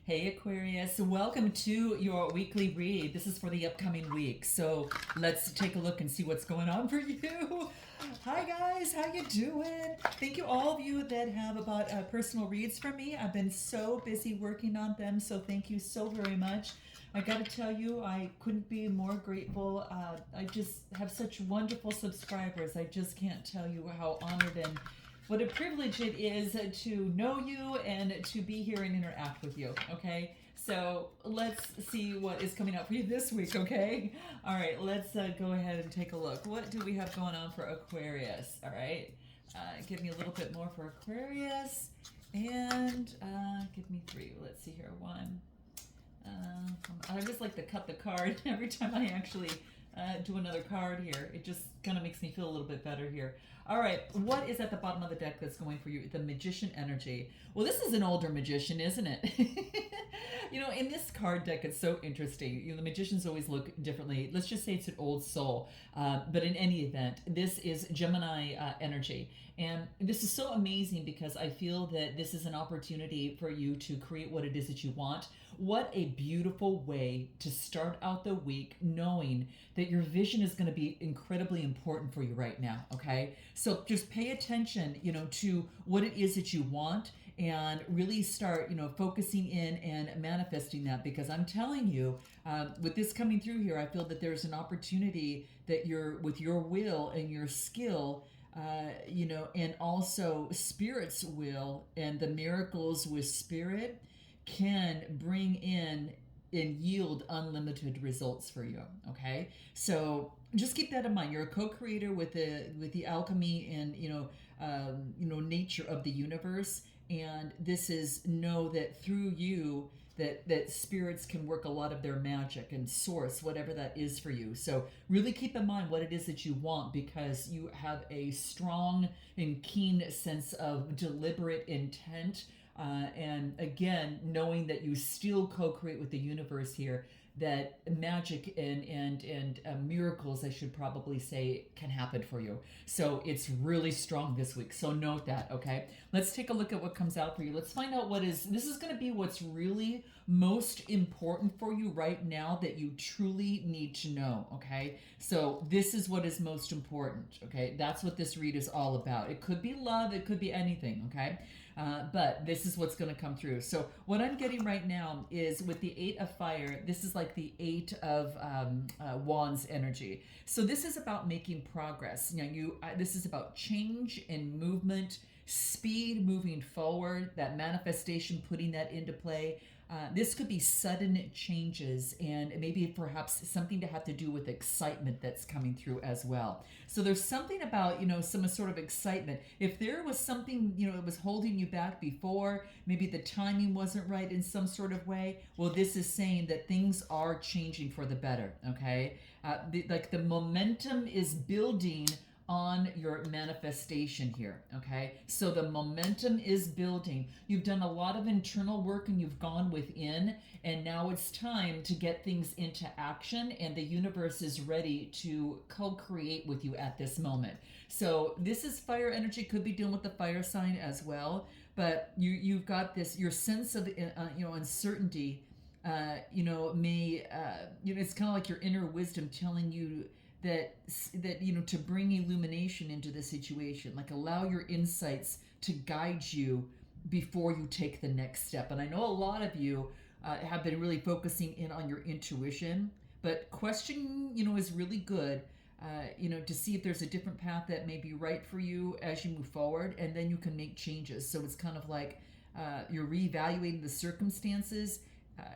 Hey Aquarius, welcome to your weekly read. This is for the upcoming week. So let's take a look and see what's going on for you. Hi guys, how you doing? Thank you all of you that have bought personal reads from me. I've been so busy working on them, so thank you so very much. I gotta tell you, I couldn't be more grateful. I just have such wonderful subscribers. I just can't tell you how honored and what a privilege it is to know you and to be here and interact with you, okay? So let's see what is coming up for you this week, okay? All right, let's go ahead and take a look. What do we have going on for Aquarius, all right? Give me a little bit more for Aquarius, and give me three. Let's see here, one. I just like to cut the card every time I actually do another card here. It just kind of makes me feel a little bit better here. All right, what is at the bottom of the deck that's going for you? The Magician energy. Well, this is an older magician, isn't it? In this card deck, it's so interesting. The magicians always look differently. Let's just say it's an old soul. But in any event, this is Gemini energy. And this is so amazing because I feel that this is an opportunity for you to create what it is that you want. What a beautiful way to start out the week knowing that your vision is going to be incredibly important for you right now, okay? So just pay attention, to what it is that you want and really start, focusing in and manifesting that, because I'm telling you, with this coming through here, I feel that there's an opportunity that you're, with your will and your skill, and also Spirit's will and the miracles with Spirit can bring in and yield unlimited results for you. Okay, so just keep that in mind. You're a co-creator with the alchemy and nature of the universe, and this is, know that through you that spirits can work a lot of their magic and source whatever that is for you. So really keep in mind what it is that you want, because you have a strong and keen sense of deliberate intent, and again, knowing that you still co-create with the universe here, that magic and miracles, I should probably say, can happen for you. So it's really strong this week. So note that, okay? Let's take a look at what comes out for you. Let's find out this is going to be what's really most important for you right now that you truly need to know, okay? So this is what is most important, okay? That's what this read is all about. It could be love, it could be anything, okay? But this is what's going to come through. So what I'm getting right now is with the Eight of Fire, this is like the Eight of Wands energy. So this is about making progress. This is about change and movement, speed, moving forward, that manifestation, putting that into play. This could be sudden changes and maybe perhaps something to have to do with excitement that's coming through as well. So there's something about, some sort of excitement. If there was something, it was holding you back before, maybe the timing wasn't right in some sort of way, well, this is saying that things are changing for the better, okay? The momentum is building on your manifestation here, okay? So the momentum is building. You've done a lot of internal work and you've gone within, and now it's time to get things into action, and the universe is ready to co-create with you at this moment. So this is fire energy, could be dealing with the fire sign as well, but you've got this, your sense of uncertainty, it's kind of like your inner wisdom telling you that to bring illumination into the situation, like allow your insights to guide you before you take the next step. And I know a lot of you have been really focusing in on your intuition, but questioning is really good, to see if there's a different path that may be right for you as you move forward, and then you can make changes. So it's kind of like you're reevaluating the circumstances,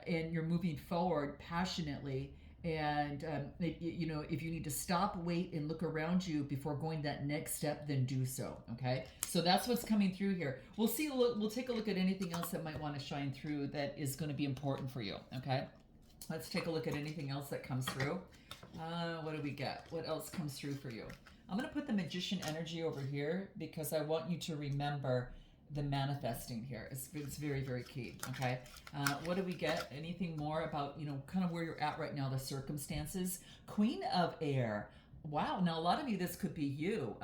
and you're moving forward passionately. And if you need to stop, wait, and look around you before going that next step, then do so. Okay, so that's what's coming through here. We'll see. We'll take a look at anything else that might want to shine through that is going to be important for you. Okay, let's take a look at anything else that comes through. What do we get? What else comes through for you? I'm going to put the Magician energy over here because I want you to remember the manifesting here. It's very, very key, okay? What do we get? Anything more about, kind of where you're at right now, the circumstances? Queen of Air. Wow. Now, a lot of you, this could be you.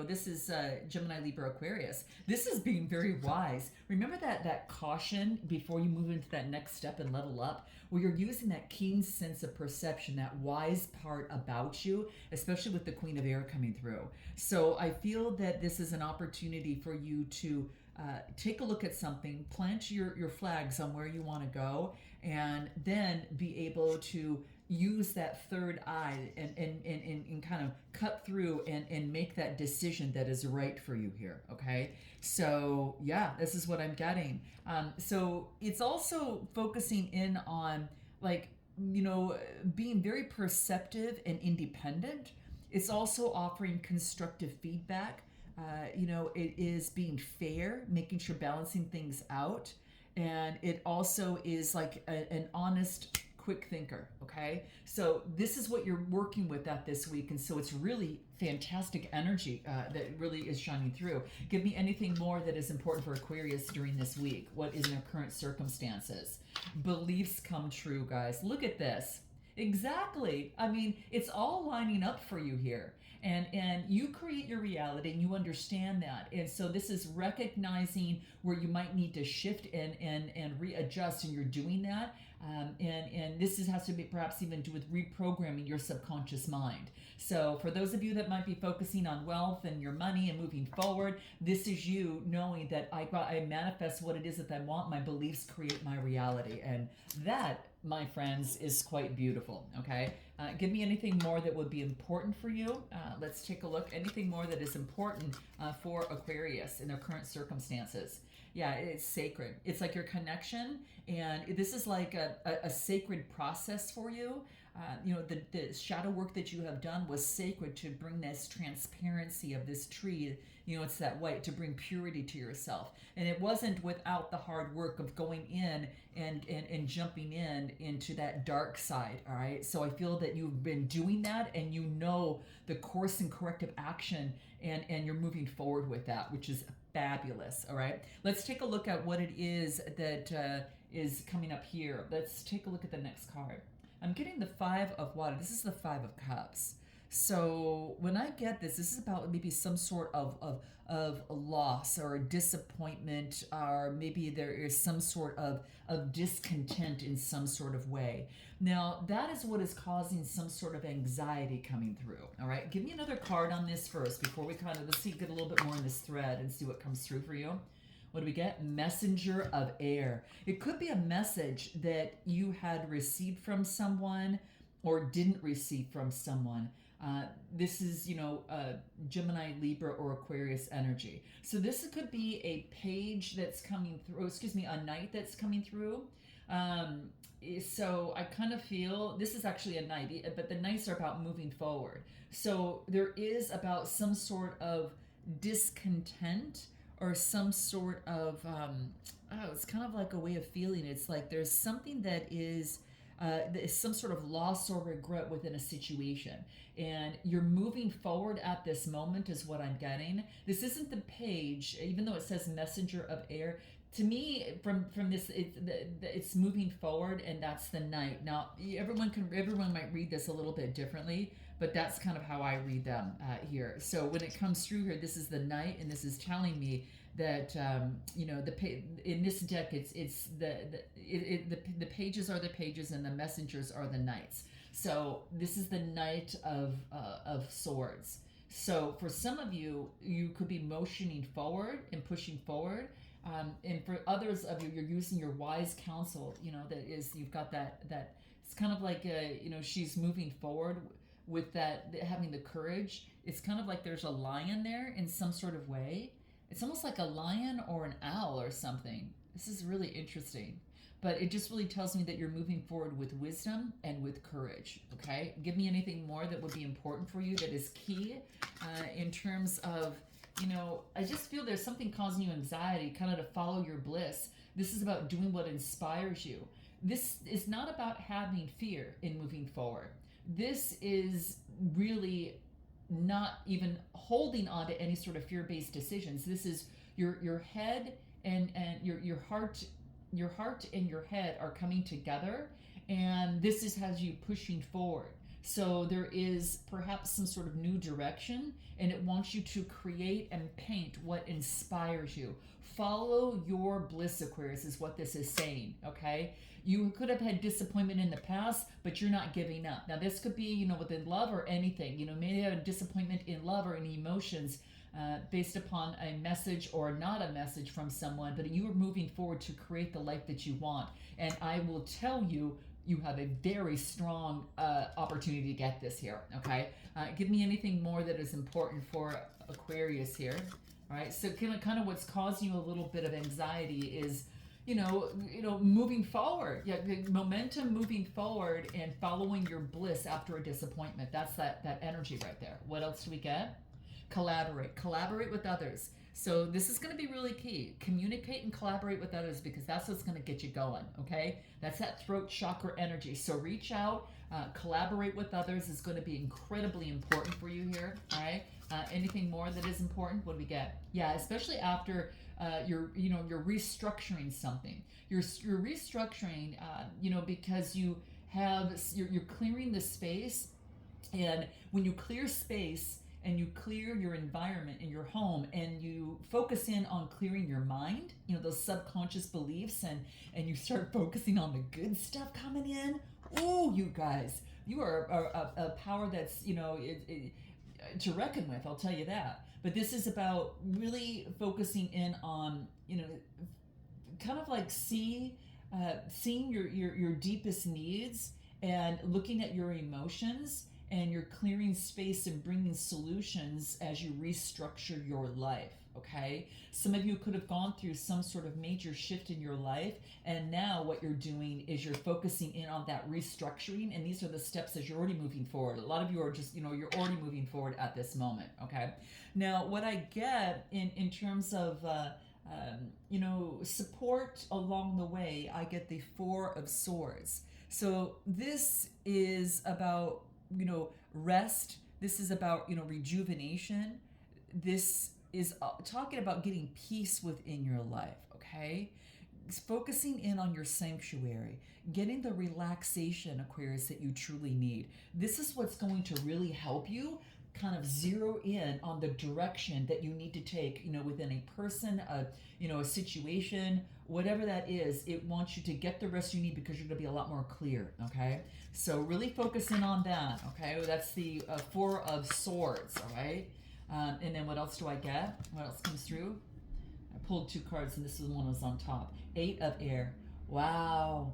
This is Gemini, Libra, Aquarius. This is being very wise. Remember that caution before you move into that next step and level up, where you're using that keen sense of perception, that wise part about you, especially with the Queen of Air coming through. So I feel that this is an opportunity for you to take a look at something, plant your flags on where you want to go, and then be able to use that third eye and kind of cut through and make that decision that is right for you here. Okay, so yeah, this is what I'm getting. So it's also focusing in on, like, being very perceptive and independent. It's also offering constructive feedback. It is being fair, making sure balancing things out, and it also is like an honest, quick thinker. Okay, so this is what you're working with at this week, and so it's really fantastic energy that really is shining through. Give me anything more that is important for Aquarius during this week. What is in their current circumstances? Beliefs come true, guys. Look at this. Exactly. I mean, it's all lining up for you here. And you create your reality, and you understand that. And so this is recognizing where you might need to shift and readjust, and you're doing that. And this has to be perhaps even do with reprogramming your subconscious mind. So for those of you that might be focusing on wealth and your money and moving forward, this is you knowing that I manifest what it is that I want. My beliefs create my reality. And that, my friends, is quite beautiful. Okay, give me anything more that would be important for you. Let's take a look. Anything more that is important for Aquarius in their current circumstances. Yeah, it's sacred. It's like your connection, and this is like a sacred process for you. The shadow work that you have done was sacred to bring this transparency of this tree. It's that white, to bring purity to yourself. And it wasn't without the hard work of going in and jumping into that dark side. All right. So I feel that you've been doing that, and you know the course and corrective action, and you're moving forward with that, which is fabulous. All right. Let's take a look at what it is that is coming up here. Let's take a look at the next card. I'm getting the Five of Water. This is the Five of Cups. So when I get this is about maybe some sort of loss or disappointment, or maybe there is some sort of discontent in some sort of way. Now, that is what is causing some sort of anxiety coming through. All right, give me another card on this first before we let's see, get a little bit more in this thread and see what comes through for you. What do we get? Messenger of Air. It could be a message that you had received from someone or didn't receive from someone. This is, Gemini, Libra, or Aquarius energy. So this could be a page that's coming through, a night that's coming through. So I kind of feel this is actually a night, but the nights are about moving forward. So there is about some sort of discontent, or some sort of it's kind of like a way of feeling. It's like there's something that is some sort of loss or regret within a situation, and you're moving forward at this moment is what I'm getting. This isn't the page, even though it says Messenger of Air. To me, from this, it's moving forward, and that's the night. Now, everyone might read this a little bit differently, but that's kind of how I read them here. So when it comes through here, this is the night, and this is telling me that in this deck, it's the pages are the pages, and the messengers are the knights. So this is the Knight of Swords. So for some of you, you could be motioning forward and pushing forward. And for others of you, you're using your wise counsel, that is, you've got that it's kind of like, she's moving forward with that, having the courage. It's kind of like there's a lion there in some sort of way. It's almost like a lion or an owl or something. This is really interesting. But it just really tells me that you're moving forward with wisdom and with courage, okay? Give me anything more that would be important for you that is key in terms of, I just feel there's something causing you anxiety, kind of to follow your bliss. This is about doing what inspires you. This is not about having fear in moving forward. This is really not even holding on to any sort of fear-based decisions. This is your head and your heart and your head are coming together, and this is has you pushing forward. So there is perhaps some sort of new direction, and it wants you to create and paint what inspires you. Follow your bliss, Aquarius, is what this is saying, okay? You could have had disappointment in the past, but you're not giving up. Now, this could be, within love or anything. Maybe you have a disappointment in love or in emotions based upon a message or not a message from someone, but you are moving forward to create the life that you want. And I will tell you, you have a very strong opportunity to get this here, okay? Give me anything more that is important for Aquarius here. All right, so kind of what's causing you a little bit of anxiety is, moving forward. Yeah, the momentum moving forward and following your bliss after a disappointment. That's that energy right there. What else do we get? Collaborate with others. So this is going to be really key. Communicate and collaborate with others, because that's what's going to get you going, okay? That's that throat chakra energy. So reach out, collaborate with others is going to be incredibly important for you here, all right? Anything more that is important? What do we get? Yeah, especially after you're restructuring something. You're restructuring, because you're clearing the space, and when you clear space, and you clear your environment in your home, and you focus in on clearing your mind, those subconscious beliefs, and you start focusing on the good stuff coming in. Oh, you guys, you are a power that's, to reckon with, I'll tell you that. But this is about really focusing in on, kind of like seeing your deepest needs, and looking at your emotions, and you're clearing space and bringing solutions as you restructure your life, okay? Some of you could have gone through some sort of major shift in your life, and now what you're doing is you're focusing in on that restructuring, and these are the steps as you're already moving forward. A lot of you are just, you're already moving forward at this moment, okay? Now, what I get in terms of, support along the way, I get the Four of Swords. So this is about rest. This is about, rejuvenation. This is talking about getting peace within your life, okay? It's focusing in on your sanctuary, getting the relaxation, Aquarius, that you truly need. This is what's going to really help you kind of zero in on the direction that you need to take, within a person, a situation, whatever that is. It wants you to get the rest you need, because you're going to be a lot more clear, okay? So really focus in on that, okay? That's the Four of Swords, all right? And then what else do I get? What else comes through? I pulled two cards, and this is the one that was on top. Eight of Air. Wow.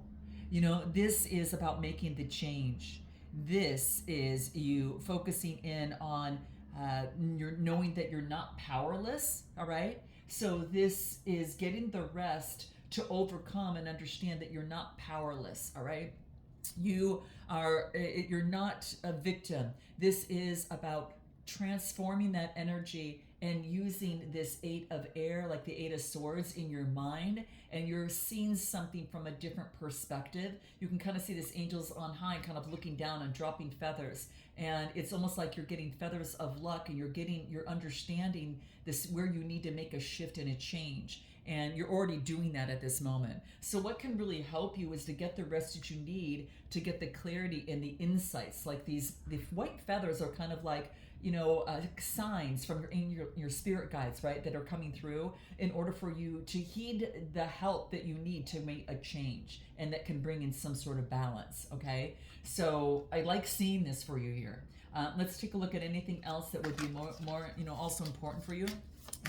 This is about making the change. This is you focusing in on you're knowing that you're not powerless, all right? So this is getting the rest to overcome and understand that you're not powerless, all right? You're not a victim. This is about transforming that energy and using this Eight of Air, like the Eight of Swords, in your mind, and you're seeing something from a different perspective. You can kind of see this angels on high kind of looking down and dropping feathers, and it's almost like you're getting feathers of luck, and you're understanding this, where you need to make a shift and a change, and you're already doing that at this moment. So what can really help you is to get the rest that you need to get the clarity and the insights. Like the white feathers are kind of like, signs from your spirit guides, right, that are coming through in order for you to heed the help that you need to make a change, and that can bring in some sort of balance, okay? So I like seeing this for you here. Let's take a look at anything else that would be more also important for you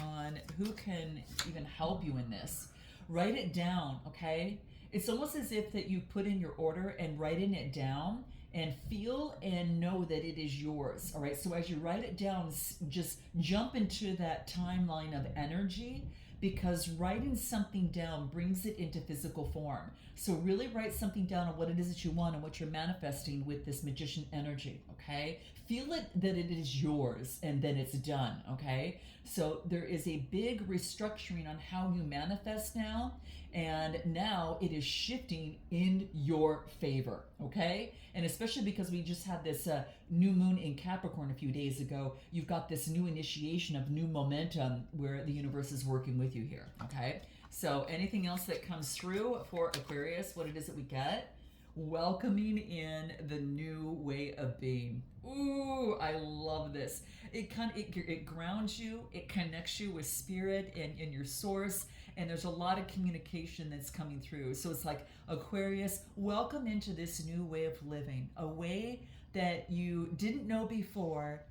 on who can even help you in this. Write it down, okay? It's almost as if that you put in your order and writing it down, and feel and know that it is yours, all right? So as you write it down, just jump into that timeline of energy, because writing something down brings it into physical form. So really write something down on what it is that you want and what you're manifesting with this magician energy, okay? Feel it that it is yours, and then it's done, okay? So there is a big restructuring on how you manifest now, and now it is shifting in your favor, okay? And especially because we just had this new moon in Capricorn a few days ago, you've got this new initiation of new momentum where the universe is working with you here, okay? So anything else that comes through for Aquarius, what it is that we get? welcoming in the new way of being. Ooh, I love this. It grounds you, it connects you with spirit and your source, and there's a lot of communication that's coming through. So it's like, Aquarius, welcome into this new way of living, a way that you didn't know before,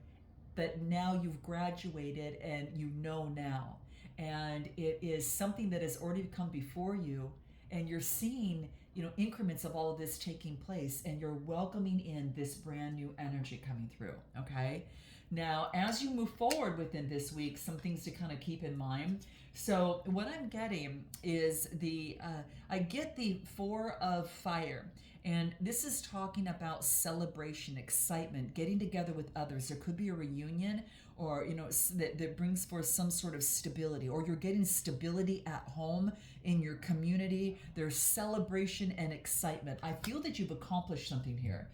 but now you've graduated and you know now. And it is something that has already come before you, and you're seeing, increments of all of this taking place, and you're welcoming in this brand new energy coming through. Okay. Now, as you move forward within this week, some things to kind of keep in mind. So, what I'm getting is I get the Four of Fire. And this is talking about celebration, excitement, getting together with others. There could be a reunion, or, that brings forth some sort of stability, or you're getting stability at home in your community. There's celebration and excitement. I feel that you've accomplished something here.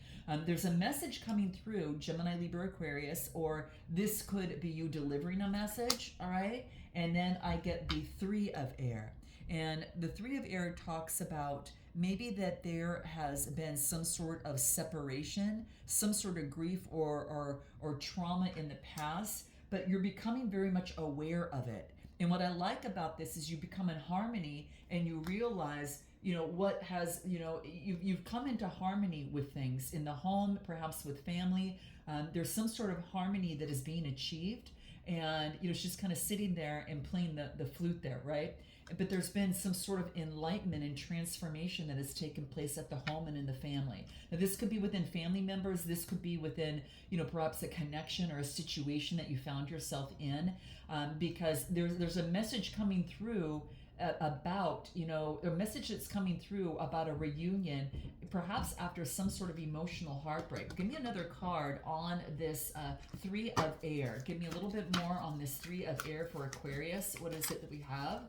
There's a message coming through, Gemini, Libra, Aquarius, or this could be you delivering a message, all right? And then I get the Three of Air. And the Three of Air talks about maybe that there has been some sort of separation, some sort of grief or trauma in the past, but you're becoming very much aware of it. And what I like about this is you become in harmony, and you realize, what has, you've come into harmony with things in the home, perhaps with family. There's some sort of harmony that is being achieved, and, she's kind of sitting there and playing the flute there, right? But there's been some sort of enlightenment and transformation that has taken place at the home and in the family. Now, this could be within family members. This could be within, perhaps a connection or a situation that you found yourself in, because there's a message coming through about, a message that's coming through about a reunion, perhaps after some sort of emotional heartbreak. Give me another card on this Three of Air. Give me a little bit more on this Three of Air for Aquarius. What is it that we have?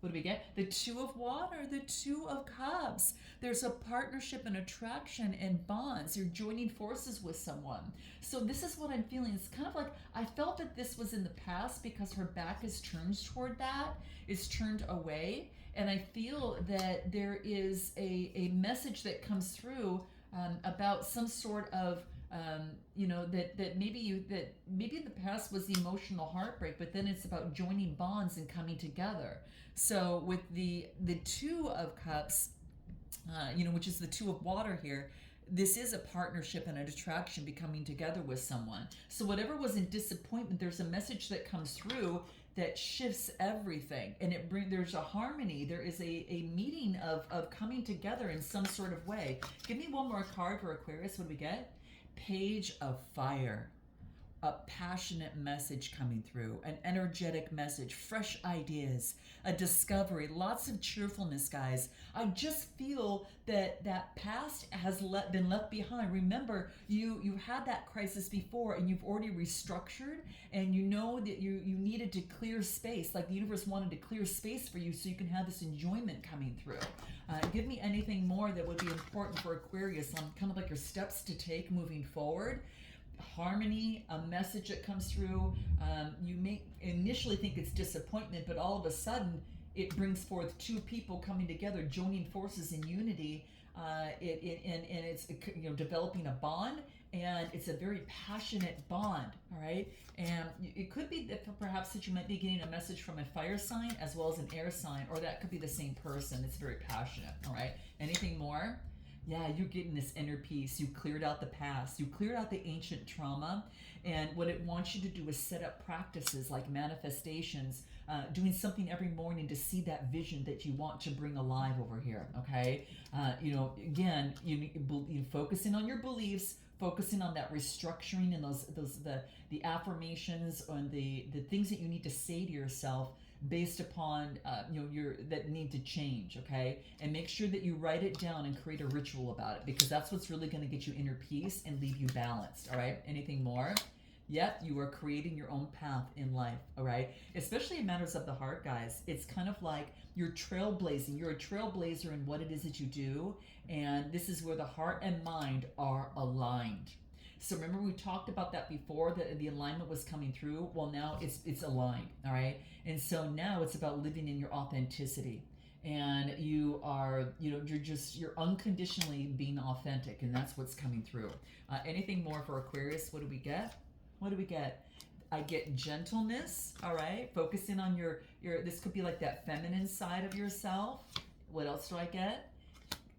What do we get? The Two of Water, the Two of Cups. There's a partnership and attraction and bonds. You're joining forces with someone. So this is what I'm feeling. It's kind of like, I felt that this was in the past because her back is turned toward that. It's turned away. And I feel that there is a message that comes through about some sort of that maybe in the past was emotional heartbreak, but then it's about joining bonds and coming together. So with the Two of Cups, which is the Two of Water here, this is a partnership and an attraction, becoming together with someone. So whatever was in disappointment, there's a message that comes through that shifts everything, and there's a harmony. There is a meeting of coming together in some sort of way. Give me one more card for Aquarius. What do we get? Page of Fire. A passionate message coming through, an energetic message, fresh ideas, a discovery, lots of cheerfulness, guys. I just feel that past has been left behind. Remember, you had that crisis before, and you've already restructured, and you know that you needed to clear space, like the universe wanted to clear space for you so you can have this enjoyment coming through. Give me anything more that would be important for Aquarius on kind of like your steps to take moving forward. Harmony, a message that comes through. You may initially think it's disappointment, but all of a sudden it brings forth two people coming together, joining forces in unity. And it's developing a bond, and it's a very passionate bond. All right, and it could be that perhaps that you might be getting a message from a fire sign as well as an air sign, or that could be the same person. It's very passionate. All right, anything more? Yeah, you're getting this inner peace. You cleared out the past. You cleared out the ancient trauma. And what it wants you to do is set up practices like manifestations, doing something every morning to see that vision that you want to bring alive over here, okay? Again, you focusing on your beliefs, focusing on that restructuring and the affirmations and the things that you need to say to yourself based upon that need to change, okay? And make sure that you write it down and create a ritual about it, because that's what's really going to get you inner peace and leave you balanced. All right, anything more? Yep, you are creating your own path in life. All right, especially in matters of the heart, guys. It's kind of like you're trailblazing. You're a trailblazer in what it is that you do, and this is where the heart and mind are aligned. So remember, we talked about that before, that the alignment was coming through. Well, now it's aligned, all right? And so now it's about living in your authenticity. and you're unconditionally being authentic, and that's what's coming through. Anything more for Aquarius? What do we get? What do we get? I get gentleness. All right, focus in on your. This could be like that feminine side of yourself. What else do I get?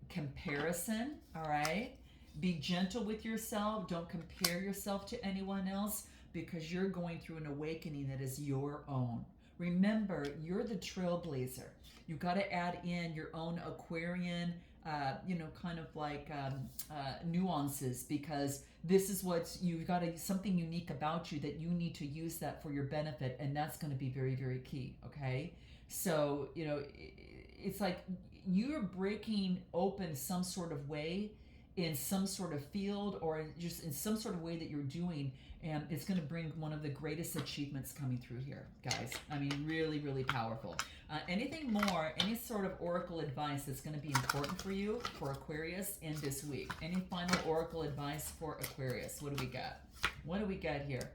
Comparison. All right, be gentle with yourself. Don't compare yourself to anyone else, because you're going through an awakening that is your own. Remember, you're the trailblazer. You've got to add in your own Aquarian, kind of like nuances, because this is what you've got something unique about you that you need to use that for your benefit, and that's going to be very, very key. Okay, so it's like you're breaking open some sort of way in some sort of field, or just in some sort of way that you're doing, and it's going to bring one of the greatest achievements coming through here, guys. I mean, really, really powerful. Anything more, any sort of oracle advice that's going to be important for you, for Aquarius, in this week? Any final oracle advice for Aquarius? What do we got? What do we got here?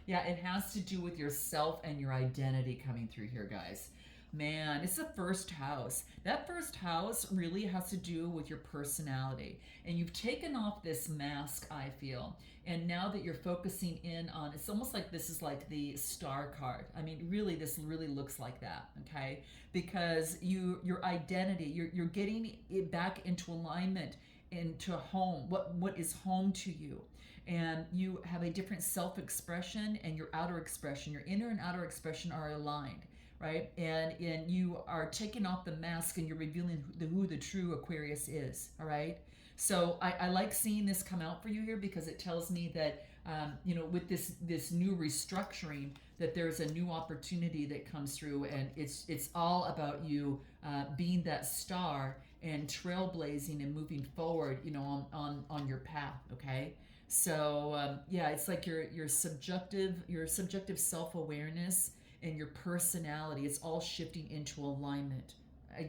Yeah, it has to do with yourself and your identity coming through here, guys. Man, it's the first house. That first house really has to do with your personality. And you've taken off this mask, I feel. And now that you're focusing in on, it's almost like this is like the star card. I mean, really, this really looks like that, okay? Because your identity, you're getting it back into alignment, into home, what is home to you. And you have a different self-expression, and your outer expression, your inner and outer expression are aligned. Right? And you are taking off the mask, and you're revealing who the true Aquarius is. All right. So I like seeing this come out for you here, because it tells me that, with this new restructuring, that there's a new opportunity that comes through, and it's all about you being that star and trailblazing and moving forward, on your path. Okay. So it's like your subjective self-awareness and your personality, it's all shifting into alignment. I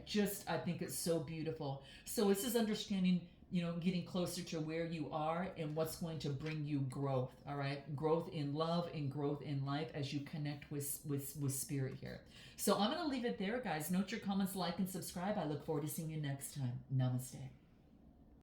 think it's so beautiful. So this is understanding, getting closer to where you are and what's going to bring you growth. All right, growth in love and growth in life as you connect with spirit here. So I'm going to leave it there, guys. Note your comments, like, and subscribe. I look forward to seeing you next time. Namaste.